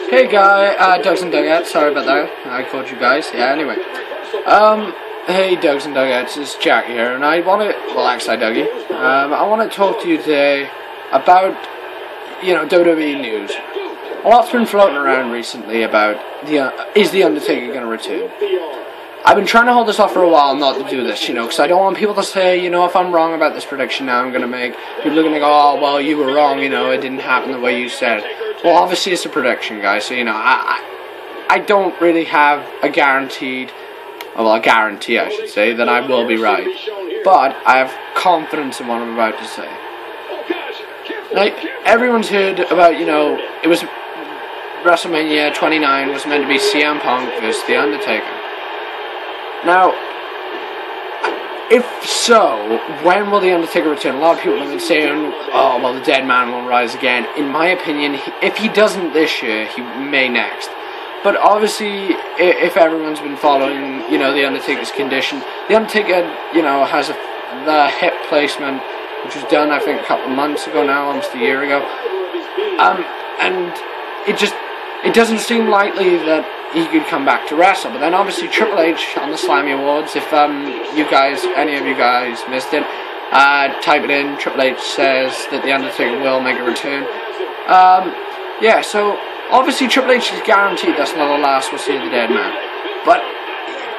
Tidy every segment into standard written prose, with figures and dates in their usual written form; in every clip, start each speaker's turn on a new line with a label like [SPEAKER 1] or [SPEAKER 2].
[SPEAKER 1] Hey Doug's and Dugettes, sorry about that, I called you guys, yeah, anyway. Hey Doug's and Dugettes, it's Jack here, and I want to, well actually Dougie, I want to talk to you today about, WWE news. A lot's been floating around recently about, is The Undertaker going to return? I've been trying to hold this off for a while not to do this, because I don't want people to say, if I'm wrong about this prediction now I'm going to make, people are going to go, oh, well, you were wrong, it didn't happen the way you said. Well, obviously it's a prediction, guys, so, I don't really have a guarantee, I should say, that I will be right. But I have confidence in what I'm about to say. Like, everyone's heard about, it was WrestleMania 29 was meant to be CM Punk versus The Undertaker. Now, if so, when will The Undertaker return? A lot of people have been saying, oh, well, the dead man will rise again. In my opinion, if he doesn't this year, he may next. But obviously, if everyone's been following, The Undertaker's condition, The Undertaker, has the hip placement, which was done, I think, a couple of months ago now, almost a year ago. And it doesn't seem likely that he could come back to wrestle. But then obviously Triple H on the Slammy Awards, if any of you guys missed it, type it in. Triple H says that The Undertaker will make a return. Yeah, so obviously Triple H is guaranteed that's not the last we'll see of the dead man. But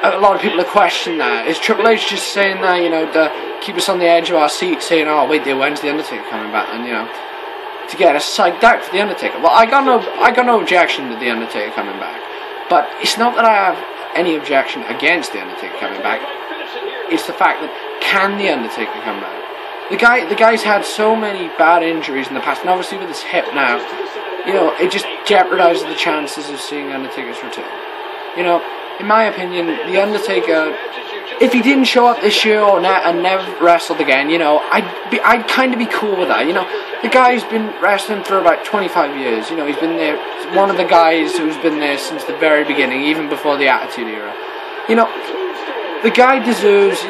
[SPEAKER 1] a lot of people are questioning that. Is Triple H just saying that, to keep us on the edge of our seat, saying, oh, wait there, when's The Undertaker coming back? And, to get us psyched out for The Undertaker. Well, I got no objection to The Undertaker coming back. But it's not that I have any objection against The Undertaker coming back. It's the fact that, can The Undertaker come back? The guy's had so many bad injuries in the past, and obviously with his hip now, it just jeopardizes the chances of seeing Undertaker's return. In my opinion, The Undertaker, if he didn't show up this year and never wrestled again, I'd kind of be cool with that. The guy's been wrestling for about 25 years. He's been there. One of the guys who's been there since the very beginning, even before the Attitude Era. The guy deserves,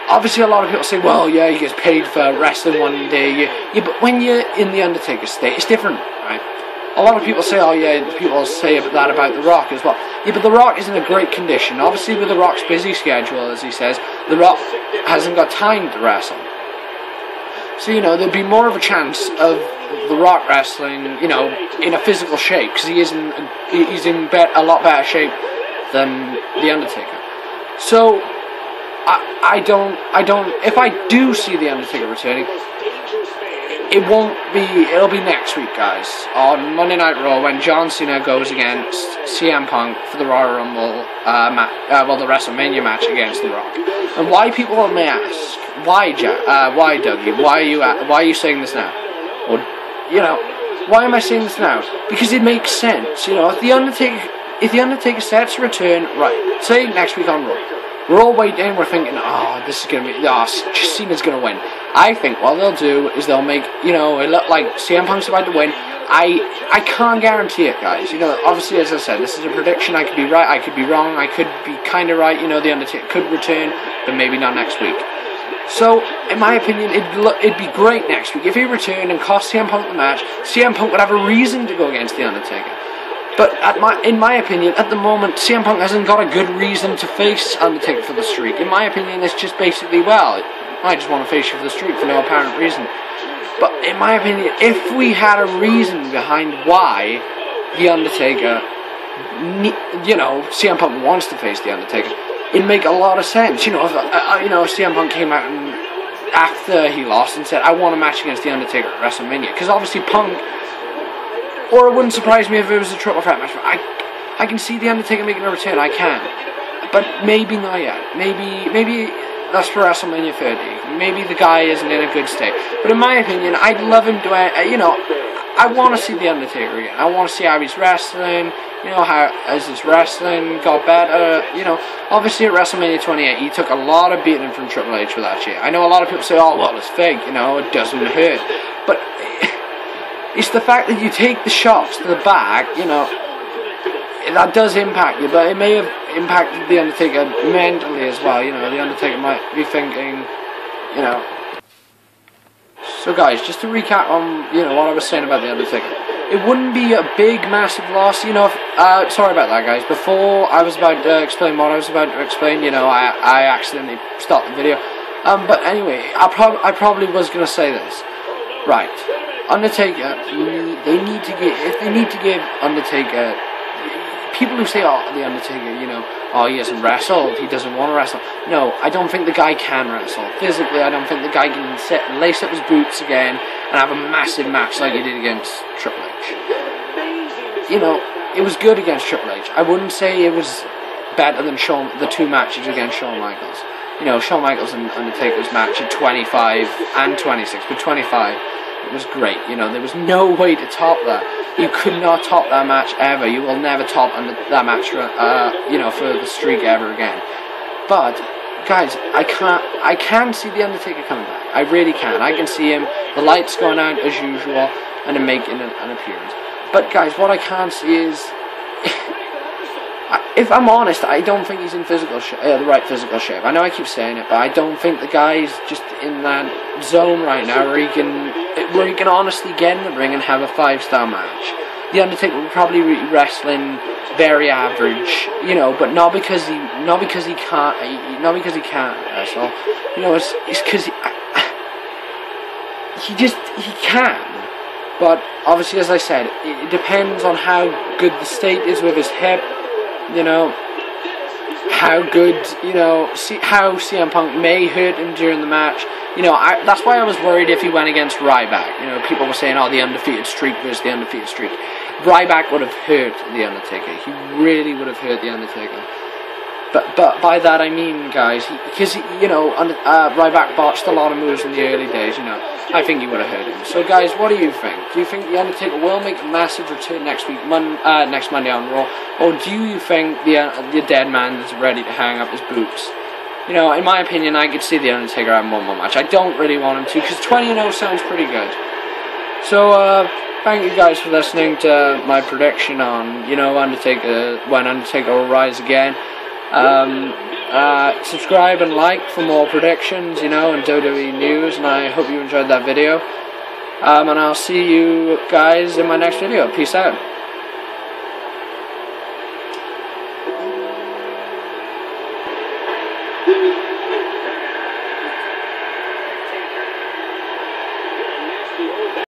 [SPEAKER 1] obviously a lot of people say, well, yeah, he gets paid for wrestling one day. Yeah, but when you're in The Undertaker state, it's different, right? A lot of people say, oh yeah, people say that about The Rock as well. Yeah, but The Rock is in a great condition. Obviously with The Rock's busy schedule, as he says, The Rock hasn't got time to wrestle. So, there'd be more of a chance of The Rock wrestling, in a physical shape, because he's in a lot better shape than The Undertaker. So, if I do see The Undertaker returning, it'll be next week, guys, on Monday Night Raw, when John Cena goes against CM Punk for the Royal Rumble, the WrestleMania match against The Rock. And why, people may ask, why Dougie, why are you saying this now? Or, why am I saying this now? Because it makes sense, if The Undertaker sets a return, right, say next week on Raw, we're all waiting, we're thinking, this is going to be, Cena's going to win. I think what they'll do is they'll make, it look like CM Punk's about to win. I can't guarantee it, guys. Obviously, as I said, this is a prediction. I could be right, I could be wrong, I could be kind of right. The Undertaker could return, but maybe not next week. So, in my opinion, it'd be great next week. If he returned and cost CM Punk the match, CM Punk would have a reason to go against The Undertaker. But in my opinion, at the moment, CM Punk hasn't got a good reason to face Undertaker for the streak. In my opinion, it's just basically, well, I just want to face you for the streak for no apparent reason. But in my opinion, if we had a reason behind why The Undertaker, CM Punk wants to face The Undertaker, it'd make a lot of sense. If CM Punk came out and after he lost and said, I want a match against The Undertaker at WrestleMania, because obviously Punk, or it wouldn't surprise me if it was a triple threat match. I can see The Undertaker making a return. I can, but maybe not yet. Maybe that's for WrestleMania 30. Maybe the guy isn't in a good state. But in my opinion, I'd love him to. I want to see The Undertaker again. I want to see how he's wrestling. How as his wrestling got better. Obviously at WrestleMania 28, he took a lot of beating from Triple H for that shit. I know a lot of people say, oh well, it's fake. It doesn't hurt, but. It's the fact that you take the shots to the back, that does impact you, but it may have impacted The Undertaker mentally as well. The Undertaker might be thinking, So guys, just to recap on, you know, what I was saying about The Undertaker. It wouldn't be a big, massive loss, you know, if, sorry about that, guys. Before I was about to explain what I was about to explain, you know, I accidentally stopped the video. But anyway, I probably was going to say this. Right. Undertaker, they need to give Undertaker, people who say, oh, The Undertaker, you know, oh, he hasn't wrestled, he doesn't want to wrestle. No, I don't think the guy can wrestle. Physically, I don't think the guy can lace up his boots again and have a massive match like he did against Triple H. You know, it was good against Triple H. I wouldn't say it was better than the two matches against Shawn Michaels. You know, Shawn Michaels and Undertaker's match at 25 and 26, but 25, it was great. You know, there was no way to top that. You could not top that match ever. You will never top that match, you know, for the streak ever again. But guys, I can see The Undertaker coming back. I really can. I can see him, the lights going out as usual, and him making an appearance. But guys, what I can't see is, if I'm honest, I don't think he's in the right physical shape. I know I keep saying it, but I don't think the guy's just in that zone right now where he can honestly get in the ring and have a 5-star match. The Undertaker will probably be wrestling very average, you know, but not because he can't wrestle. You know, it's because he can. But obviously, as I said, it depends on how good the state is with his hip. You know, how good, you know, how CM Punk may hurt him during the match. You know, that's why I was worried if he went against Ryback. You know, people were saying, oh, the undefeated streak versus the undefeated streak. Ryback would have hurt The Undertaker. He really would have hurt The Undertaker. But by that I mean, guys, because you know, Ryback botched a lot of moves in the early days, you know. I think he would have hurt him. So, guys, what do you think? Do you think The Undertaker will make a massive return next Monday on Raw? Or do you think the dead man is ready to hang up his boots? You know, in my opinion, I could see The Undertaker having one more match. I don't really want him to, because 20-0 sounds pretty good. So, thank you guys for listening to my prediction on, you know, when Undertaker will rise again. Subscribe and like for more predictions, you know, and WWE news, and I hope you enjoyed that video. And I'll see you guys in my next video. Peace out.